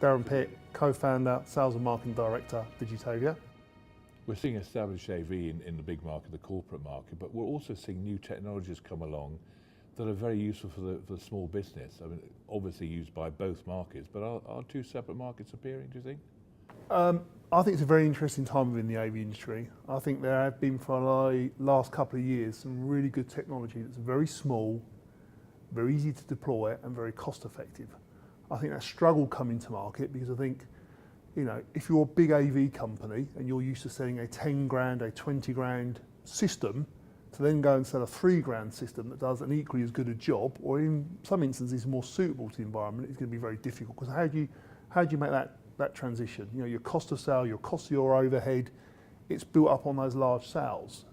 Darren Pitt, co-founder, sales and marketing director, Digitavia. We're seeing established AV in the big market, the corporate market, but we're also seeing new technologies come along that are very useful for the small business. I mean, obviously used by both markets, but are two separate markets appearing, do you think? I think it's a very interesting time within the AV industry. I think there have been for the last couple of years some really good technology that's very small, very easy to deploy and very cost effective. I think that struggle coming to market because I think, you know, if you're a big AV company and you're used to selling a 10 grand, a 20 grand system, to then go and sell a 3 grand system that does an equally as good a job, or in some instances more suitable to the environment, it's going to be very difficult. Because how do you make that transition? You know, your cost of sale, your cost of your overhead, it's built up on those large sales.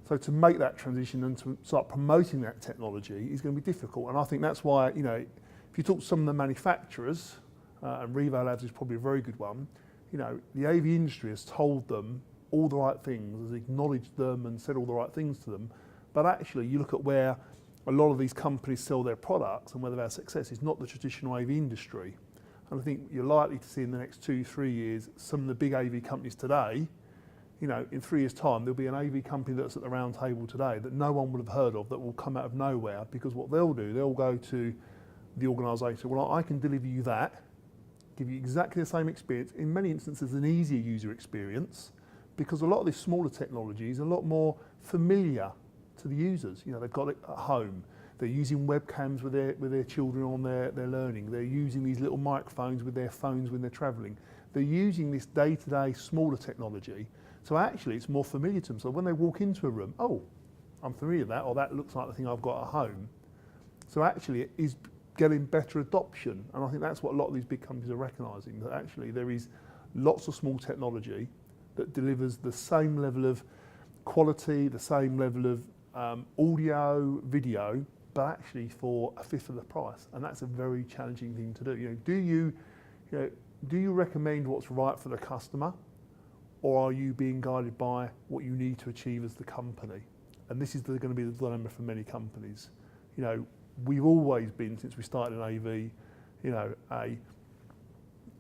So to make that transition and to start promoting that technology is going to be difficult. And I think that's why, you know, if you talk to some of the manufacturers, and Revo Labs is probably a very good one, you know, the AV industry has told them all the right things, has acknowledged them and said all the right things to them. But actually, you look at where a lot of these companies sell their products and where they've had success is not the traditional AV industry. And I think you're likely to see in the next 2-3 years, some of the big AV companies today, you know, in 3 years' time, there'll be an AV company that's at the round table today that no one would have heard of that will come out of nowhere, because what they'll do, they'll go to the organisation, well, I can deliver you that, give you exactly the same experience, in many instances an easier user experience, because a lot of this smaller technology is a lot more familiar to the users. You know, they've got it at home. They're using webcams with their children on their learning. They're using these little microphones with their phones when they're travelling. They're using this day-to-day smaller technology. So actually it's more familiar to them. So when they walk into a room, oh, I'm familiar with that, or that looks like the thing I've got at home. So actually it is getting better adoption. And I think that's what a lot of these big companies are recognising, that actually there is lots of small technology that delivers the same level of quality, the same level of audio, video, but actually for a fifth of the price. And that's a very challenging thing to do. You know, do you recommend what's right for the customer, or are you being guided by what you need to achieve as the company? And this is going to be the dilemma for many companies. You know, we've always been, since we started in AV, you know,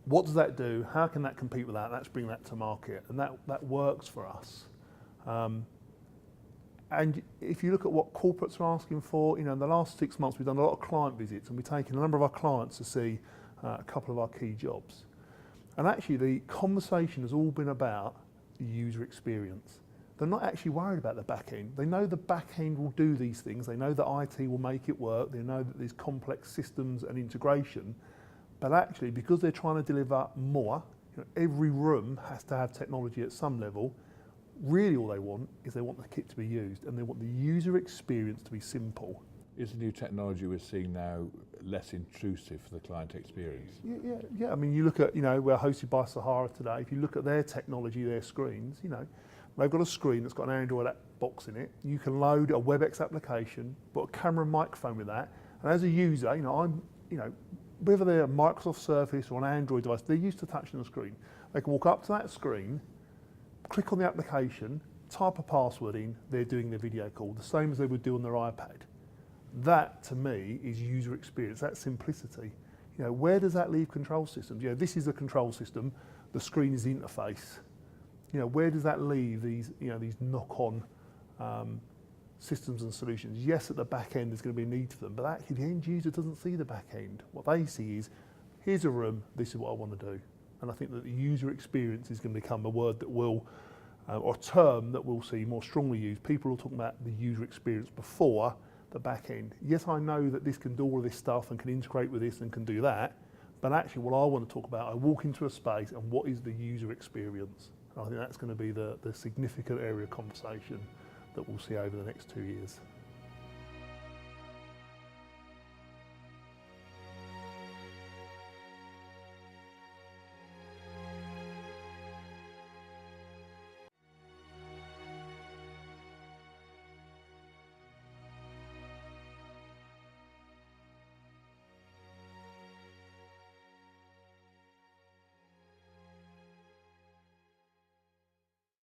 what does that do? How can that compete with that? Let's bring that to market. And that works for us. And if you look at what corporates are asking for, you know, in the last 6 months, we've done a lot of client visits and we've taken a number of our clients to see a couple of our key jobs. And actually the conversation has all been about the user experience. They're not actually worried about the back end. They know the back end will do these things. They know that IT will make it work. They know that there's complex systems and integration. But actually, because they're trying to deliver more, you know, every room has to have technology at some level. Really all they want is they want the kit to be used, and they want the user experience to be simple. Is the new technology we're seeing now less intrusive for the client experience? Yeah. I mean, you look at, you know, we're hosted by Sahara today. If you look at their technology, their screens, you know, they've got a screen that's got an Android box in it. You can load a WebEx application, put a camera and microphone with that, and as a user, whether they're a Microsoft Surface or an Android device, they're used to touching the screen. They can walk up to that screen, click on the application, type a password in, they're doing their video call, the same as they would do on their iPad. That, to me, is user experience, that's simplicity. You know, where does that leave control systems? You know, this is a control system, the screen is the interface. You know, where does that leave these knock-on systems and solutions? Yes, at the back end there's going to be a need for them, but actually the end user doesn't see the back end. What they see is, here's a room, this is what I want to do. And I think that the user experience is going to become a word that will, or a term that we'll see more strongly used. People are talking about the user experience before the back end. Yes, I know that this can do all of this stuff and can integrate with this and can do that, but actually what I want to talk about, I walk into a space and what is the user experience? And I think that's going to be the significant area of conversation that we'll see over the next 2 years.